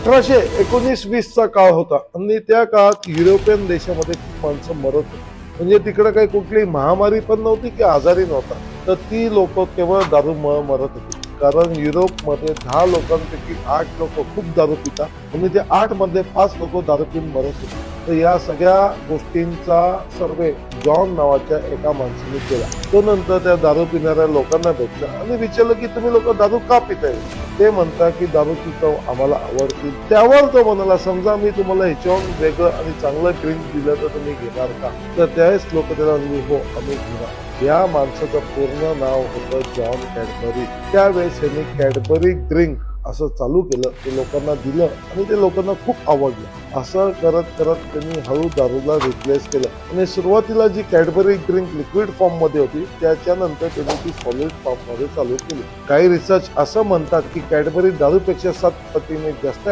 1819-20चा काळ होता आणि त्या काळात युरोपियन देशामध्ये खूप माणसं मरत होती. म्हणजे तिकडे काही कुठली महामारी पण नव्हती की आजारी नव्हता, तर ती लोक केवळ दारूमुळे मरत होती. कारण युरोपमध्ये 10 लोकांपैकी 8 लोक खूप दारू पितात आणि त्या 8 मध्ये 5 लोक दारू पिऊन मरत होते. तर या सगळ्या गोष्टींचा सर्वे जॉन नावाच्या एका माणसाने केला. तो नंतर त्या दारू पिणाऱ्या लोकांना भेटला आणि विचारलं की तुम्ही लोक दारू का पिताय? ते म्हणतात की दारूची चव आम्हाला आवडते. त्यावर तो म्हणाला, समजा मी तुम्हाला ह्याच्याहून वेगळं आणि चांगलं ड्रिंक दिलं तर तुम्ही घेणार का? तर त्यावेळेस लोक त्याला म्हणले, हो आम्ही घेणार. या माणसाचं पूर्ण नाव होतं जॉन कॅडबरी. त्यावेळेस त्यांनी कॅडबरी ड्रिंक असं चालू केलं, ते लोकांना दिलं आणि ते लोकांना खूप आवडलं. असं करत करत त्यांनी हळू दारूला रिप्लेस केलं आणि सुरुवातीला जी कॅडबरी ड्रिंक लिक्विड फॉर्म मध्ये होती त्याच्यानंतर त्यांनी ती सॉलिड फॉर्म मध्ये चालू केली. काही रिसर्च असं म्हणतात की कॅडबरी दारूपेक्षा 7 पटीने जास्त